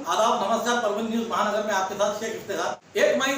आदाब, नमस्कार। परवीन न्यूज महानगर में आपके साथ शेख इफ्तिखार। 1 मई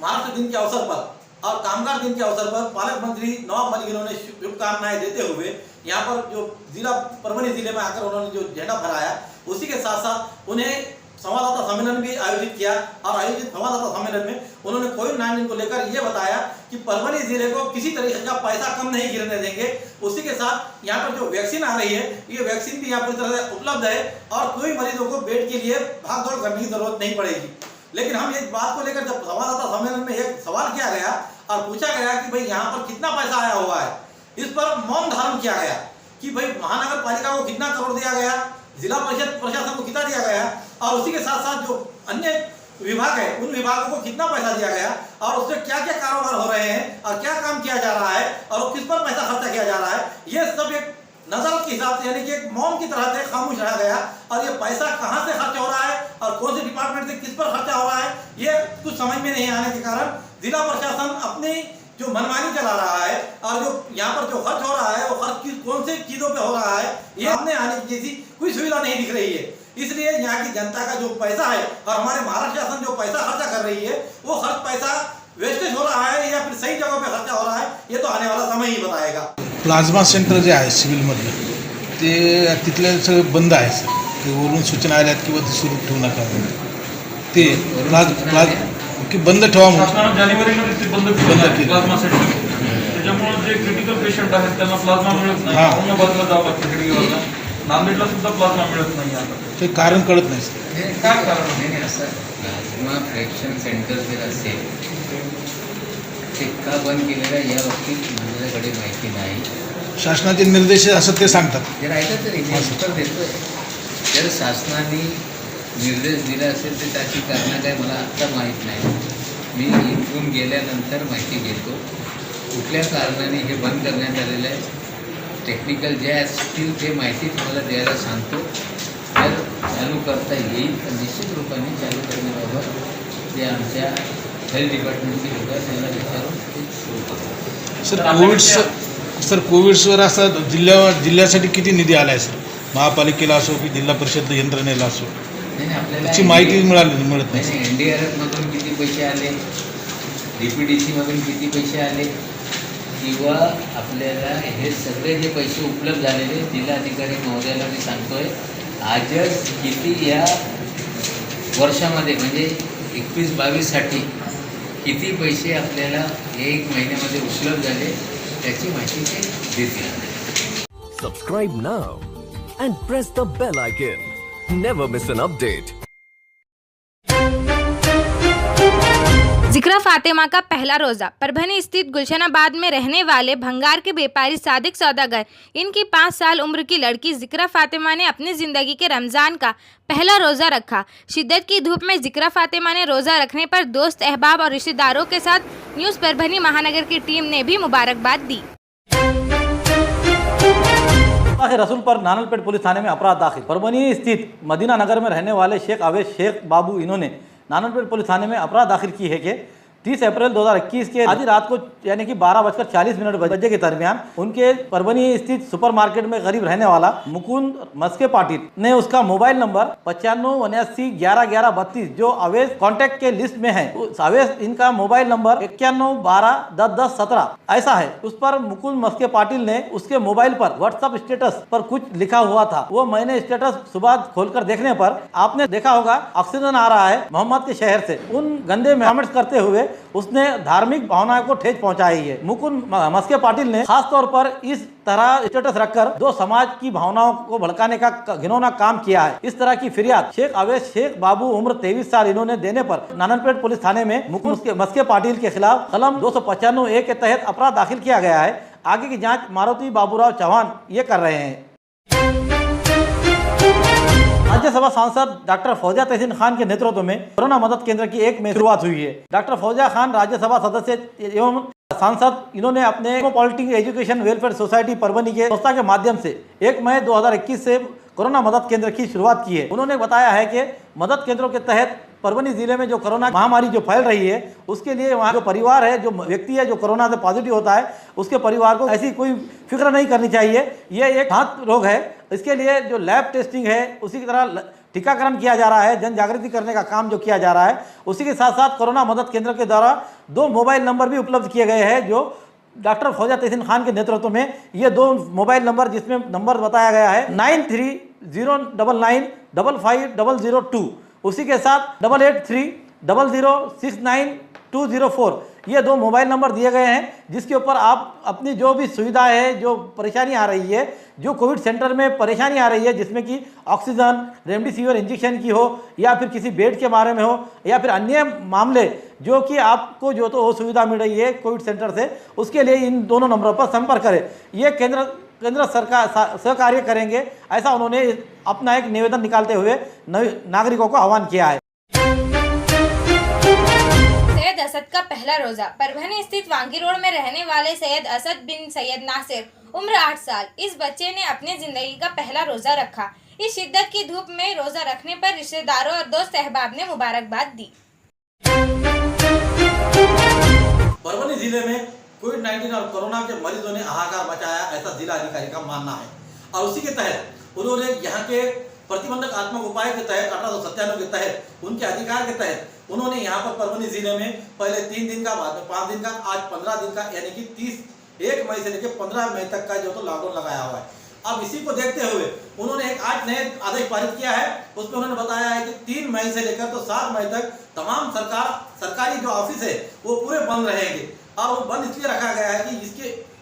महाराष्ट्र दिन के अवसर पर और कामगार दिन के अवसर पर पालक मंत्री नवाब मलिक इन्होंने शुभकामनाएं देते हुए यहाँ पर जो जिला परभनी जिले में आकर उन्होंने जो झंडा फहराया, उसी के साथ साथ उन्हें संवाददाता सम्मेलन भी आयोजित किया और आयोजित संवाददाता सम्मेलन में उन्होंने कोविड-19 को लेकर ये बताया कि परभनी जिले को किसी तरीके का पैसा कम नहीं गिरने देंगे। उसी के साथ यहाँ पर जो वैक्सीन आ रही है, ये वैक्सीन भी यहाँ पूरी तरह से उपलब्ध है और कोई मरीजों को बेड के लिए भाग दौड़ करने की जरूरत नहीं पड़ेगी। लेकिन हम इस बात को लेकर जब संवाददाता सम्मेलन में एक सवाल किया गया और पूछा गया कि भाई यहाँ पर कितना पैसा आया हुआ है, इस पर मौन धारण किया गया कि भाई महानगर पालिका को कितना करोड़ दिया गया, जिला परिषद प्रशासन को कितना दिया गया और उसी के साथ साथ जो अन्य विभाग है उन विभागों को कितना पैसा दिया गया और उससे क्या क्या कारोबार हो रहे हैं और क्या काम किया जा रहा है और किस पर पैसा खर्चा किया जा रहा है, ये सब एक नजर के हिसाब से यानी कि एक मौन की तरह से खामोश रहा गया। और ये पैसा कहाँ से खर्च हो रहा है और कौन से डिपार्टमेंट से किस पर खर्चा हो रहा है, ये कुछ समझ में नहीं आने के कारण जिला प्रशासन अपनी जो मनमानी चला रहा है और जो यहाँ पर जो खर्च हो रहा है वो खर्च कौन से चीजों पे हो रहा है, ये सामने आने की जैसी कोई सुविधा नहीं दिख रही है। इसलिए यहाँ की जनता का जो पैसा है और हमारे महाराष्ट्र शासन जो पैसा खर्चा कर रही है, वो खर्च पैसा वेस्टेज हो रहा है या फिर सही जगह पे खर्चा हो रहा है, ये तो आने वाला समय ही बताएगा। प्लाझ्मा सेंटर जे आहे सिव्हिलमधलं ते तिथले सगळे बंद आहे सर, ते वरून सूचना आल्यात किंवा ते सुरू ठेवू नका म्हणून ते की बंद ठेवा म्हणून जानेवारीमध्ये ते बंद केलं प्लाझ्मा सेंटर। त्याच्यामुळे जे क्रिटिकल पेशंट आहेत त्यांना प्लाझ्मा मिळत नाही, औरंगाबादला जावं लागतं, खेडगावला, नांदेडला सुद्धा प्लाझ्मा मिळत नाही आता। ते कारण कळत नाही सर, हे काय कारण नाही असं प्लाझ्मा फ्रॅक्शन सेंटर जर असेल ते का बंद केलेलं आहे या बाबतीत माझ्याकडे माहिती नाही। शासनाचे निर्देश असं ते सांगतात। ते राहिलं तरी मी उत्तर देतोय, जर शासनाने निर्देश दिला असेल तर त्याची कारणं काय मला आत्ता माहीत नाही। मी इथून गेल्यानंतर माहिती घेतो कुठल्या कारणाने हे बंद करण्यात आलेलं आहे। टेक्निकल जे असतील ते माहिती तुम्हाला द्यायला सांगतो। जर चालू करता येईल तर निश्चित रूपाने चालू करण्याबाबत जे आमच्या हेल्थ डिपार्टमेंटचे लोक आहेत त्यांना विचारून ते सुरू करतो। सर कोविड्सवर असा जिल्ह्यासाठी किती निधी आला आहे सर, महापालिकेला असो की जिल्हा परिषद यंत्रणेला असो, नाही आपल्याला त्याची माहिती मिळत नाही। NDRF-मधून किती पैसे आले, DPDC-मधून किती पैसे आले किंवा आपल्याला हे सगळे जे पैसे उपलब्ध झालेले जिल्हाधिकारी महोदयाला मी सांगतोय आजच किती या वर्षामध्ये म्हणजे 21-22साठी किती पैसे आपल्याला 1 महिन्यामध्ये उपलब्ध झाले त्याची माहिती ते देतील। Subscribe now and press the bell icon. Never miss an update. जिक्रा फातिमा का पहला रोज़ा। परभनी स्थित गुलशनाबाद में रहने वाले भंगार के व्यापारी सादिक सौदागर, इनकी 5 साल उम्र की लड़की जिक्रा फातिमा ने अपनी ज़िंदगी के रमज़ान का पहला रोज़ा रखा। शिद्दत की धूप में जिक्रा फातिमा ने रोज़ा रखने पर दोस्त, अहबाब और रिश्तेदारों के साथ न्यूज़ परभनी महानगर की टीम ने भी मुबारकबाद दी। रसूल पर नानलपेट पुलिस थाने में अपराध दाखिल। परभनी स्थित मदीना नगर में रहने वाले शेख अवैस शेख बाबू इन्होंने नानलपेट पुलिस थाने में अपराध दाखिल की है कि 30 अप्रैल 2021 के आधी रात को यानी कि 12:40 बजे के दरमियान उनके परभनी स्थित सुपरमार्केट में करीब रहने वाला मुकुंद मस्के पाटिल ने उसका मोबाइल नंबर 9579111132 जो अवेश कांटेक्ट के लिस्ट में है, अवेश इनका मोबाइल नंबर 9112101017 ऐसा है। उस पर मुकुंद मस्के पाटिल ने उसके मोबाइल पर व्हाट्सएप स्टेटस पर कुछ लिखा हुआ था। वो मैंने स्टेटस सुबह खोलकर देखने पर आपने देखा होगा ऑक्सीजन आ रहा है मोहम्मद के शहर से, उन गंदे कमेंट्स करते हुए उसने धार्मिक भावनाओं को ठेस पहुंचाई है। मुकुंद मस्के पाटिल ने खास तौर पर इस तरह स्टेटस रखकर दो समाज की भावनाओं को भड़काने का घिनौना काम किया है। इस तरह की फिरियाद शेख अवैस शेख बाबू उम्र 23 साल इन्होंने देने पर नानलपेट पुलिस थाने में मुकुंद मस्के पाटिल के खिलाफ कलम 295A के तहत अपराध दाखिल किया गया है। आगे की जाँच मारुति बाबूराव चौहान ये कर रहे हैं। राज्यसभा सांसद डॉक्टर फौजिया तहसीन खान के नेतृत्व में कोरोना मदद केंद्र की 1 मई शुरुआत हुई है। डॉक्टर फौजिया खान राज्यसभा सदस्य एवं सांसद इन्होंने अपने political education welfare society Parbhani के संस्था के माध्यम से 1 मई 2021 से कोरोना मदद केंद्र की शुरुआत की है। उन्होंने बताया है कि मदद केंद्रों के तहत परभनी जिले में जो कोरोना महामारी जो फैल रही है उसके लिए वहाँ जो परिवार है, जो व्यक्ति है जो कोरोना से पॉजिटिव होता है, उसके परिवार को ऐसी कोई फिक्र नहीं करनी चाहिए। ये एक घातक रोग है, इसके लिए जो लैब टेस्टिंग है उसी की तरह टीकाकरण किया जा रहा है, जन जागृति करने का काम जो किया जा रहा है। उसी के साथ साथ कोरोना मदद केंद्र के द्वारा 2 मोबाइल नंबर भी उपलब्ध किए गए हैं, जो डॉक्टर फौजा तहसीन खान के नेतृत्व में ये 2 मोबाइल नंबर, जिसमें नंबर बताया गया है 930999550002, उसी के साथ 8830069204, ये 2 मोबाइल नंबर दिए गए हैं, जिसके ऊपर आप अपनी जो भी सुविधा है, जो परेशानी आ रही है, जो कोविड सेंटर में परेशानी आ रही है, जिसमें कि ऑक्सीजन, रेमडेसिविर इंजेक्शन की हो, या फिर किसी बेड के बारे में हो, या फिर अन्य मामले जो कि आपको जो तो वो सुविधा मिल रही है कोविड सेंटर से, उसके लिए इन दोनों नंबरों पर संपर्क करें। ये केंद्र सरकार सहकार्य करेंगे, ऐसा उन्होंने अपना एक निवेदन निकालते हुए नागरिकों को आह्वान किया है। सैयद असद का पहला रोजा। परभनी स्थित वांगी रोड में रहने वाले सैयद असद बिन सैयद नासिर, उम्र 8 साल, इस बच्चे ने अपनी जिंदगी का पहला रोजा रखा। इस शिद्दत की धूप में रोजा रखने पर रिश्तेदारों और दोस्त अहबाब ने मुबारकबाद दी। परभनी जिले में कोविड-19 और कोरोना के मरीजों ने हाहाकार मचाया, ऐसा जिला अधिकारी का मानना है। और उसी के तहत उन्होंने यहाँ के प्रतिबंधात्मक उपाय के तहत 1897 के तहत, उनके अधिकार के तहत उन्होंने यहाँ पर परभनी जिले में पहले 3 दिन का, बाद में 5 दिन का, आज 15 दिन का, यानी कि 1 मई से लेकर 15 मई तक का जो तो लॉकडाउन लगाया हुआ है। अब इसी को देखते हुए उन्होंने एक आज नए आदेश पारित किया है। उसमें उन्होंने बताया है कि 3 मई से लेकर तो 7 मई तक तमाम सरकारी जो ऑफिस है वो पूरे बंद रहेंगे। और वो बंद इसलिए रखा गया है कि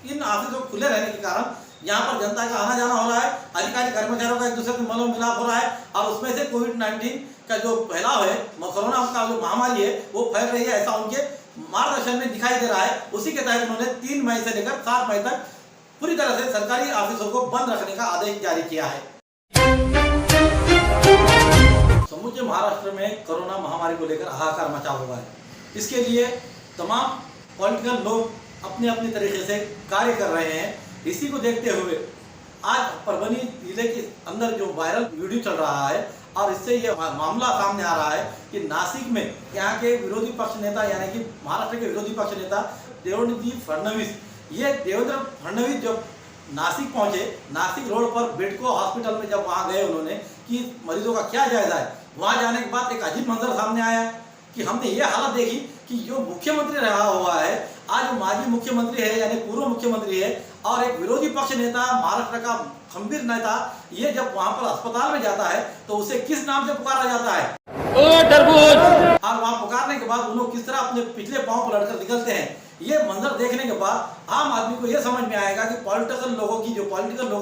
इन ऑफिसों को खुले रहने के कारण यहाँ पर जनता का आना जाना हो रहा है, अधिकारी कर्मचारियों का एक दूसरे से मेल मिलाप हो रहा है, और उसमें से कोविड-19 का जो फैलाव है, कोरोना का जो महामारी है वो फैल रही है, ऐसा उनके मार्गदर्शन में दिखाई दे रहा है। उसी के तहत उन्होंने 3 मई से लेकर 7 मई तक पूरी तरह से सरकारी ऑफिसों को बंद रखने का आदेश जारी किया है। समूचे महाराष्ट्र में कोरोना महामारी को लेकर हाहाकार मचा हुआ है। इसके लिए तमाम पॉलिटिकल लोग अपने अपने तरीके से कार्य कर रहे हैं। इसी को देखते हुए आज परभनी जिले के अंदर जो वायरल वीडियो चल रहा है, और इससे ये मामला सामने आ रहा है कि नासिक में यहाँ के विरोधी पक्ष नेता, यानी कि महाराष्ट्र के विरोधी पक्ष नेता देवेंद्र फडणवीस, ये देवेंद्र फडणवीस जब नासिक पहुंचे, नासिक रोड पर बेडको हॉस्पिटल में जब वहाँ गए उन्होंने कि मरीजों का क्या जायजा है, वहाँ जाने के बाद एक अजीब मंजर सामने आया कि हमने ये हालत देखी कि जो मुख्यमंत्री रहा हुआ है, आज माजी मुख्यमंत्री है, यानी पूर्व मुख्यमंत्री है, और एक विरोधी पक्ष नेता, महाराष्ट्र का खंबीर नेता, ये जब वहां पर अस्पताल में जाता है तो उसे किस नाम से पुकारा जाता है, ओ तरबूज। और वहां पुकारने के बाद उन्होंने किस तरह अपने पिछले पांव पर लड़कर निकलते हैं, ये मंजर देखने के बाद आम आदमी को ये समझ में आएगा कि पॉलिटिकल लोगों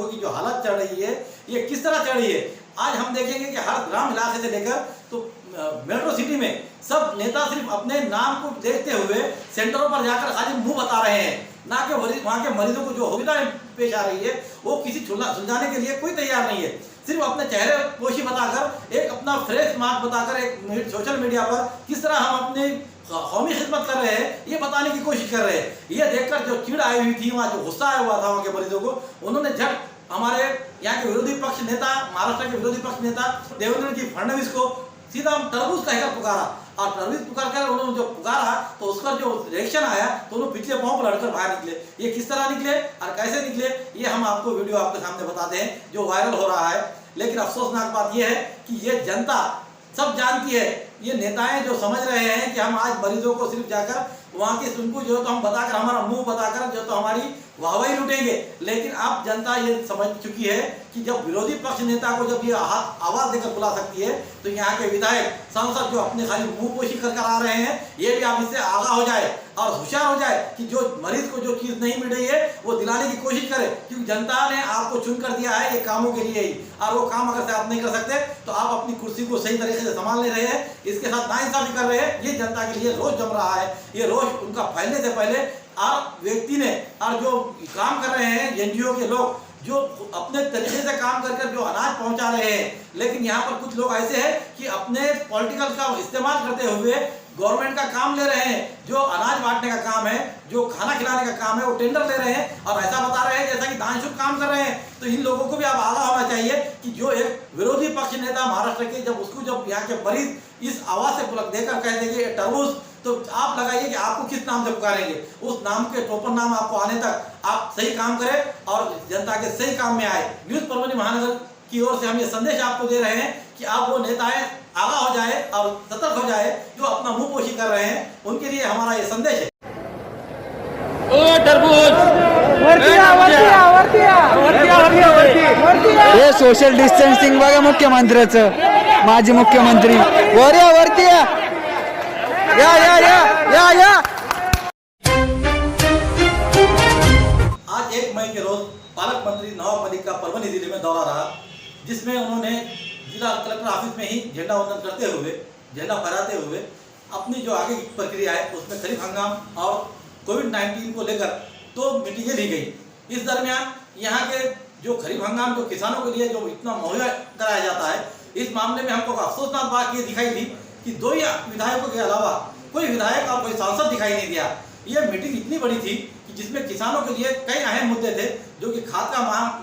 की जो हालत चल रही है, ये किस तरह चल रही है। आज हम देखेंगे कि हर ग्राम इलाके से लेकर तो मेट्रो सिटी में सब नेता सिर्फ अपने नाम को देखते हुए सेंटरों पर जाकर खाली मुंह बता रहे हैं, ना कि वहाँ के मरीजों को जो सुविधाएं पेश आ रही है वो किसी सुलझाने के लिए कोई तैयार नहीं है। सिर्फ अपने चेहरे पोशी बताकर, एक अपना फ्रेश मार्क बताकर, एक सोशल मीडिया पर किस तरह हम अपनी कौमी खिदमत कर रहे हैं ये बताने की कोशिश कर रहे हैं। ये देखकर जो चिड़ आई हुई थी, वहाँ जो गुस्सा आया हुआ था वहाँ के मरीजों को, उन्होंने झट हमारे यहाँ के विरोधी पक्ष नेता, महाराष्ट्र के विरोधी पक्ष नेता देवेंद्र जी फडणवीस को सीधा तरबूज कहकर पुकारा। और तरबूज पुकार कर उन्होंने जो पुकारा तो उसका जो रिएक्शन आया तो उन्होंने पिछले पांव पर लड़कर बाहर निकले। ये किस तरह निकले और कैसे निकले, ये हम आपको वीडियो आपके सामने बताते हैं जो वायरल हो रहा है। लेकिन अफसोसनाक बात यह है कि ये जनता सब जानती है, ये नेताएं जो समझ रहे हैं कि हम आज मरीजों को सिर्फ जाकर वहाँ के उनको जो तो हम बताकर, हमारा मुंह बताकर जो तो हमारी वाहवाही लूटेंगे। लेकिन अब जनता ये समझ चुकी है कि जब विरोधी पक्ष नेता को जब ये आवाज देकर बुला सकती है तो यहाँ के विधायक, सांसद जो अपने खाली मुंह पोशी कर आ रहे हैं, ये भी आप इससे आगाह हो जाए और होशियार हो जाए कि जो मरीज को जो चीज नहीं मिल रही है वो दिलाने की कोशिश करे, क्योंकि जनता ने आपको चुन कर दिया है ये कामों के लिए ही। और वो काम अगर से आप नहीं कर सकते तो आप अपनी कुर्सी को सही तरीके से संभाल नहीं रहे हैं, इसके साथ नाइंसाफी कर रहे हैं। ये जनता के लिए रोज जम रहा है, ये रोज उनका फैलने से पहले और व्यक्ति ने और जो काम कर रहे हैं एनजीओ के लोग जो अपने तरीके से काम कर जो अनाज पहुंचा रहे हैं। लेकिन यहाँ पर कुछ लोग ऐसे हैं कि अपने पॉलिटिकल का इस्तेमाल करते हुए गवर्नमेंट का काम ले रहे हैं, जो अनाज बांटने का काम है, जो खाना खिलाने का काम है, वो टेंडर ले रहे हैं और ऐसा बता रहे हैं जैसा कि दानशुभ काम कर रहे हैं। तो इन लोगों को भी अब आगाह होना चाहिए कि जो एक विरोधी पक्ष नेता महाराष्ट्र के जब यहाँ के मरीज इस आवाज से बुलक देकर कह देंगे तरबूज, तो आप लगाइए कि आपको किस नाम से पुकारेंगे। उस नाम के टोपन नाम आपको आने तक आप सही काम करें और जनता के सही काम में आए। न्यूज परभनी महानगर की ओर से हम ये संदेश आपको दे रहे हैं कि अब वो नेताएं आगा हो जाए और सतर्क हो जाए, जो अपना मुंह पोशी कर रहे हैं उनके लिए हमारा ये संदेश है। हे सोशल डिस्टन्सिंग बघा मुख्यमंत्र्याचं, माजी मुख्यमंत्री वरती या या या या या। आज 1 मई के रोज पालक मंत्री नवाब मलिक का परभनी जिले में दौरा रहा, जिसमें उन्होंने जिला कलेक्टर ऑफिस में ही झंडा वंदन करते हुए, झंडा फहराते हुए अपनी जो आगे की प्रक्रिया है उसमें खरीफ हंगाम और कोविड-19 को लेकर 2 मीटिंगें ली गई। इस दरमियान यहाँ के जो खरीफ हंगाम जो किसानों के लिए जो इतना मुहैया कराया जाता है, इस मामले में हमको अफसोसनाक बात ये दिखाई दी कि 2 ही विधायकों के अलावा कोई विधायक और कोई सांसद दिखाई नहीं दिया। ये मीटिंग इतनी बड़ी थी कि जिसमें किसानों के लिए कई अहम मुद्दे थे, जो कि खाद का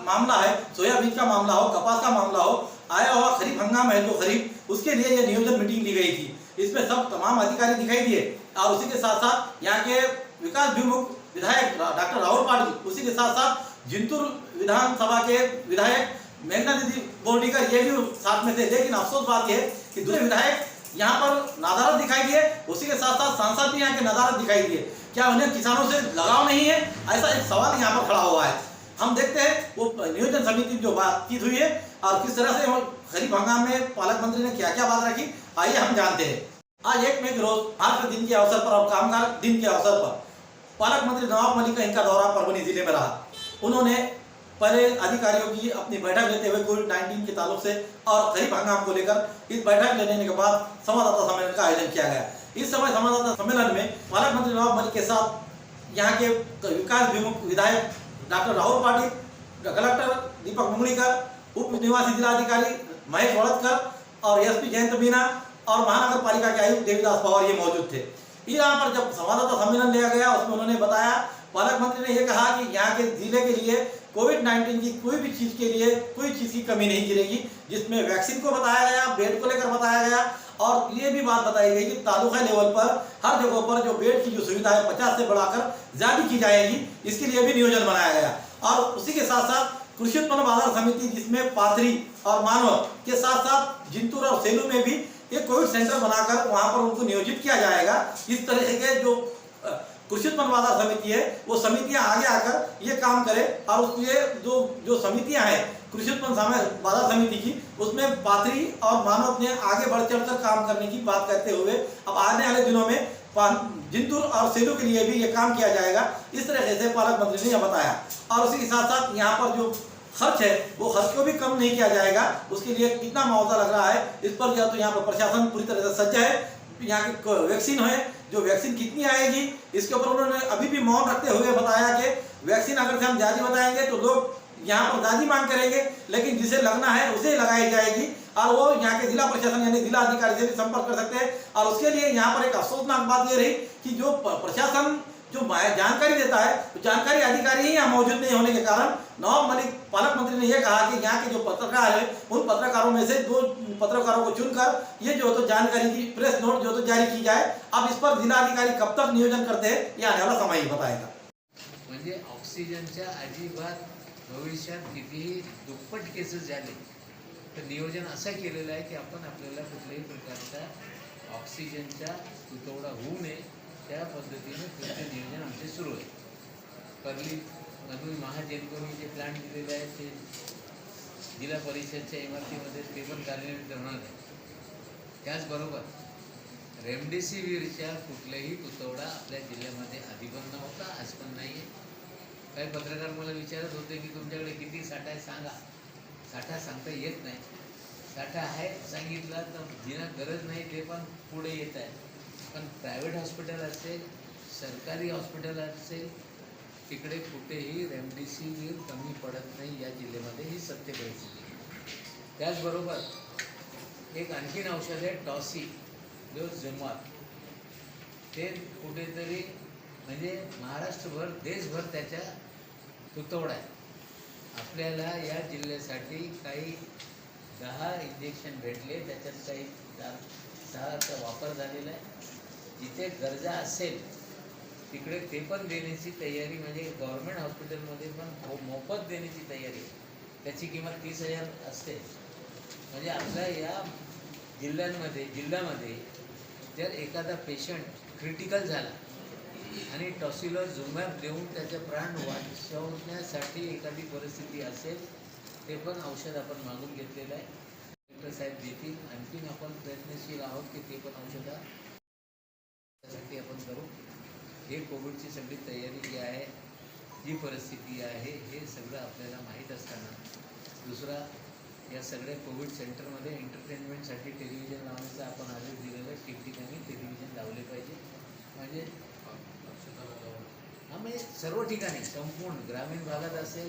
मामला है, सोयाबीन का मामला हो, कपास का मामला हो, आया हुआ खरीफ हंगाम है जो खरीफ, उसके लिए ये नियोजन मीटिंग ली गई थी। इसमें सब तमाम अधिकारी दिखाई दिए और उसी के साथ साथ यहाँ के विकास विमुख विधायक डॉक्टर राहुल पाटिल, उसी के साथ साथ जिंतूर विधानसभा के विधायक मेघना दीदी बोर्डीकर, ये भी साथ में थे। लेकिन अफसोस बात यह कि दूसरे विधायक यहाँ पर नादारत दिखाई दिए, उसी के साथ साथ सांसद भी यहाँ के नादारत दिखाई दिए। क्या उन्हें किसानों से लगाव नहीं है? ऐसा एक सवाल यहाँ पर खड़ा हुआ है। हम देखते हैं वो नियोजन समिति जो बातचीत हुई है और किस तरह से खरीफ हंगाम में पालक मंत्री ने क्या क्या बात रखी, आइए हम जानते हैं। आज 1 मई के रोज भारत दिन के अवसर पर और कामगार दिन के अवसर पर पालक मंत्री नवाब मलिक का इनका दौरा परभनी जिले में रहा। उन्होंने पहले अधिकारियों की अपनी बैठक लेते हुए कोविड-19 के ताल्लुक से और खरीफ हंगाम को लेकर इस बैठक लेने के बाद संवाददाता सम्मेलन का आयोजन किया गया। इस समय संवाददाता सम्मेलन में पालक मंत्री नवाब मलिक के साथ यहाँ के विकास विमुख विधायक डॉक्टर राहुल पाटिल, कलेक्टर दीपक मुंगड़ीकर, उप निवासी जिलाधिकारी महेश वड़तकर और एसपी जयंत मीना और महानगर पालिका के आयुक्त देवीदास पवार ये मौजूद थे। यहाँ पर जब संवाददाता सम्मेलन लिया गया उसमें उन्होंने बताया, पालक मंत्री ने यह कहा कि यहाँ के जिले के लिए कोविड-19 की कोई भी चीज़ के लिए कोई चीज़ की कमी नहीं गिरेगी, जिसमें वैक्सीन को बताया गया, बेड को लेकर बताया गया और ये भी बात बताई गई कि तालुका लेवल पर हर जगहों पर जो बेड की जो सुविधा है 50 से बढ़ाकर ज़्यादा की जाएगी, इसके लिए भी नियोजन बनाया गया। और उसी के साथ साथ कृषि उत्पन्न बाजार समिति, जिसमें पाथरी और मानव के साथ साथ जिंतूर और सेलू में भी एक कोविड सेंटर बनाकर वहां पर उनको नियोजित किया जाएगा। इस तरह के जो कृषि उत्पन्न बाजार समिति है वो समितियां आगे आकर ये काम करे और उसके जो समितियां हैं कृषि उत्पन्न बाजार समिति की, उसमें पाथरी और मानव ने आगे बढ़ चढ़कर काम करने की बात करते हुए अब आने वाले दिनों में जिंतूर और सेलू के लिए भी ये काम किया जाएगा। इस तरह से पालक मंत्री ने यह बताया। और उसी के साथ साथ यहाँ पर जो खर्च है वो खर्च को भी कम नहीं किया जाएगा, उसके लिए कितना मुआवजा लग रहा है इस पर या तो यहाँ पर प्रशासन पूरी तरह से सज्ज है। यहाँ की वैक्सीन है, जो वैक्सीन कितनी आएगी इसके ऊपर उन्होंने अभी भी मौन रखते हुए बताया कि वैक्सीन अगर से हम जारी बताएंगे तो लोग यहाँ पर ज़्यादा मांग करेंगे, लेकिन जिसे लगना है उसे लगाई जाएगी और वो यहाँ के जिला प्रशासन यानी जिला अधिकारी से भी संपर्क कर सकते हैं। और उसके लिए यहाँ पर एक अफसोसनाक बात ये रही कि जो प्रशासन जो जानकारी देता है तो जानकारी अधिकारी ही यहाँ मौजूद नहीं होने के कारण नवाब मलिक पालक मंत्री ने यह कहा कि यहाँ के जो पत्रकार है उन पत्रकारों में से 2 पत्रकारों को चुनकर ये जो तो जानकारी की प्रेस नोट जो तो जारी की जाए। अब इस पर जिलाधिकारी कब तक नियोजन करते हैं यह आने वाला समय ही बताएगा। म्हणजे ऑक्सिजनच्या अजिबात भविष्यात कितीही दुप्पट केसेस झाले तर नियोजन असं केलेलं आहे की आपण आपल्याला कुठल्याही प्रकारचा ऑक्सिजनचा तुटवडा होऊ नये त्या पद्धतीने पुढचे नियोजन आमचे सुरू आहे। परलीमधून महाजनकोनी जे प्लांट दिलेले आहे ते जिल्हा परिषदच्या इमारतीमध्ये ते पण कार्यान्वित होणार आहे। त्याचबरोबर रेमडेसिवीरच्या कुठलाही तुटवडा आपल्या जिल्ह्यामध्ये आधी पण नव्हता, आज पण नाही आहे। काही पत्रकार मला विचारत होते की तुमच्याकडे किती साठा आहे सांगा। साठा सांगता येत नाही, साठा आहे सांगितला तर जिना गरज नाही ते पण पुढे येत आहे। पण प्रायव्हेट हॉस्पिटल असेल, सरकारी हॉस्पिटल असेल, तिकडे कुठेही रेमडेसिवीर कमी पडत नाही या जिल्ह्यामध्ये, ही सत्य परिस्थिती आहे। त्याचबरोबर एक आणखीन औषध आहे टॉसी, जो जमात ते कुठेतरी म्हणजे महाराष्ट्रभर देशभर त्याच्या तुटवडा आहे। आपल्याला या जिल्ह्यासाठी काही 10 इंजेक्शन भेटले, त्याच्यात काही 6चा वापर झालेला आहे। जिथे गरजा असेल तिकडे ते पण देण्याची तयारी, म्हणजे गव्हर्नमेंट हॉस्पिटलमध्ये पण मोफत देण्याची तयारी आहे। त्याची किंमत 30,000 असते, म्हणजे आपल्या या जिल्ह्यामध्ये जर एखादा पेशंट क्रिटिकल झाला आणि टॉसिलझुमॅब देऊन त्याचे प्राण वाचवण्यासाठी एखादी परिस्थिती असेल, ते पण औषध आपण मागून घेतलेलं आहे. डॉक्टर साहेब देतील. आणखीन आपण प्रयत्नशील आहोत की ते पण औषधं त्यासाठी आपण करू. हे कोविडची सगळी तयारी जी आहे, जी परिस्थिती आहे, हे सगळं आपल्याला माहीत असताना दुसरा या सगळ्या कोविड सेंटरमध्ये एंटरटेनमेंटसाठी टेलिव्हिजन लावण्याचा आपण आदेश दिलेला आहे. ठिकठिकाणी टेलिव्हिजन लावले पाहिजे. म्हणजे म्हणजे सर्व ठिकाणी संपूर्ण ग्रामीण भागात असेल,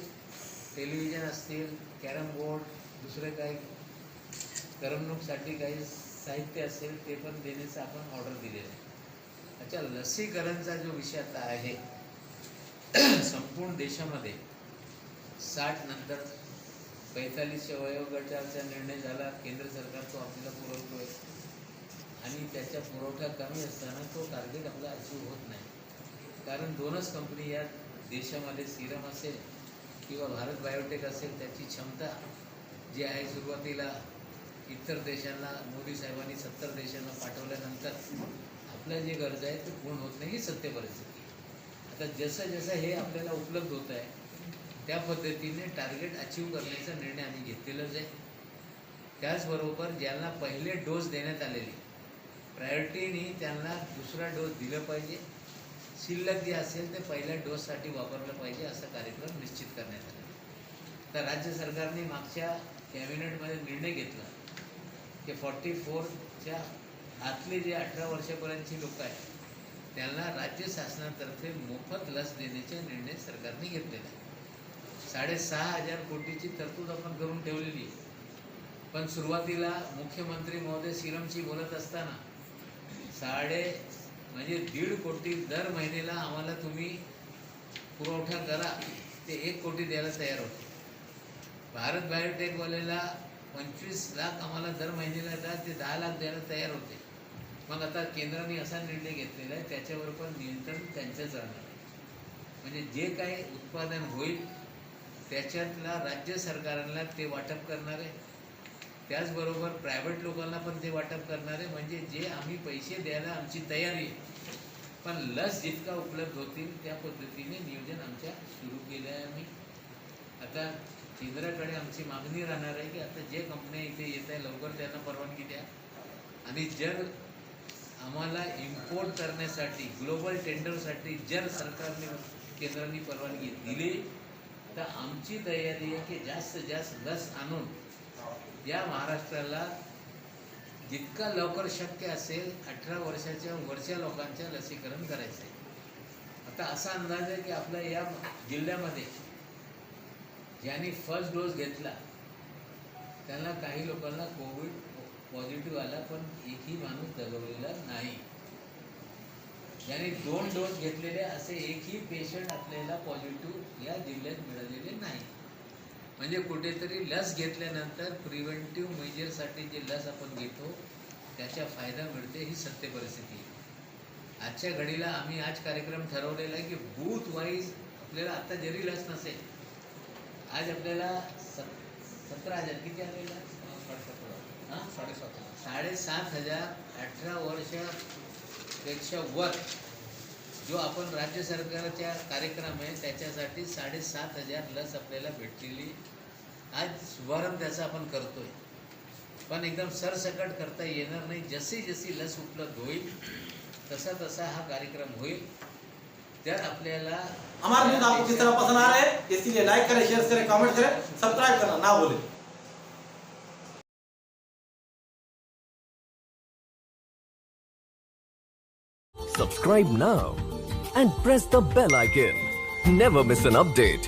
टेलिव्हिजन असतील, कॅरम बोर्ड, दुसरे काही करमणूकसाठी काही साहित्य असेल ते पण देण्याचं आपण ऑर्डर दिलेलं आहे. अच्छा, लसीकरणचा जो विषय आता आहे संपूर्ण देशामध्ये 60 नंतर 45 वयोगटाचा निर्णय झाला. केंद्र सरकार तो आपल्याला पुरवतो आहे आणि त्याचा पुरवठा कमी असताना तो टार्गेट आपला अचीव होत नाही. कारण 2च कंपनी या देशामध्ये, सिरम असेल किंवा भारत बायोटेक असेल, त्याची क्षमता जी आहे सुरुवातीला इतर देशांना मोदी साहेबांनी 70 देशांना पाठवल्यानंतर आपल्या जे गरजा आहे ते पूर्ण होत नाही. ही सत्य परिस्थिती. आता जसं जसं हे आपल्याला उपलब्ध होत आहे त्या पद्धतीने टार्गेट अचीव करण्याचा निर्णय आम्ही घेतलेलाच आहे. त्याचबरोबर ज्यांना पहिले डोस देण्यात आलेले प्रायोरिटीने त्यांना दुसरा डोस दिला पाहिजे. शिल्लक जे असेल ते पहिल्या डोससाठी वापरलं पाहिजे, असा कार्यक्रम निश्चित करण्यात आला. तर राज्य सरकारने मागच्या कॅबिनेटमध्ये निर्णय घेतला की 44च्या आतले जे 18 वर्षापर्यंतची लोक आहेत त्यांना राज्य शासनातर्फे मोफत लस देण्याचा निर्णय सरकारने घेतलेला आहे. 6,500 कोटीची तरतूद आपण करून ठेवलेली आहे. पण सुरुवातीला मुख्यमंत्री महोदय सिरमची बोलत असताना 1.5 कोटी दर महिन्याला आम्हाला तुम्ही पुरवठा करा, ते 1 कोटी द्यायला तयार होते. भारत बायोटेकवाल्याला 25 लाख आम्हाला दर महिन्याला द्या, ते 10 लाख द्यायला तयार होते. मग आता केंद्राने असा निर्णय घेतलेला आहे त्याच्यावर पण नियंत्रण त्यांचंच राहणार. म्हणजे जे काही उत्पादन होईल त्याच्यातला राज्य सरकारांना ते वाटप करणार आहे, त्याचबरोबर प्रायव्हेट लोकांना पण ते वाटप करणार आहे. म्हणजे जे आम्ही पैसे द्यायला आमची तयारी आहे, पण लस जितका उपलब्ध होतील त्या पद्धतीने नियोजन आमच्या सुरू केलं आहे आम्ही. आता केंद्राकडे आमची मागणी राहणार आहे की आता जे कंपन्या इथे येत आहे लवकर त्यांना परवानगी द्या, आणि जर आम्हाला इम्पोर्ट करण्यासाठी ग्लोबल टेंडरसाठी जर सरकारने केंद्राने परवानगी दिली तर आमची तयारी आहे की जास्तीत जास्त लस आणून या महाराष्ट्राला जितका लवकर शक्य असेल 18 वर्षाच्या वरच्या लोकांचं लसीकरण करायचं आहे. आता असा अंदाज आहे की आपल्या या जिल्ह्यामध्ये ज्यांनी फर्स्ट डोस घेतला त्यांना काही लोकांना कोविड पॉझिटिव्ह आला, पण एकही माणूस दगावलेला नाही. ज्यांनी 2 डोस घेतलेले असे एकही पेशंट आपल्याला पॉझिटिव्ह या जिल्ह्यात मिळालेले नाही. म्हणजे कुठेतरी लस घेतल्यानंतर प्रिव्हेंटिव्ह मेजरसाठी जे लस आपण घेतो त्याचा फायदा मिळते. ही सत्य परिस्थिती आहे. आजच्या घडीला आम्ही आज कार्यक्रम ठरवलेला आहे की बूथ वाईज आपल्याला आता जरी लस नसेल, आज आपल्याला 17,000 किती आलेला 7,500 18 वर्षापेक्षा वर जो आपण राज्य सरकारच्या कार्यक्रम आहे त्याच्यासाठी 7,500 लस आपल्याला भेटलेली. आज शुभारंभ त्याचा आपण करतोय, पण एकदम सरसकट करता येणार नाही. जशी जशी लस उपलब्ध होईल तसा तसा हा कार्यक्रम होईल. तर आपल्याला हमारा न्यूज़ आपको किस तरह पसंद आ रहा है, इसलिए लाइक करें, शेयर करें, कमेंट करें, सब्सक्राइब करना ना भूलें. Subscribe now and press the bell icon. Never miss an update.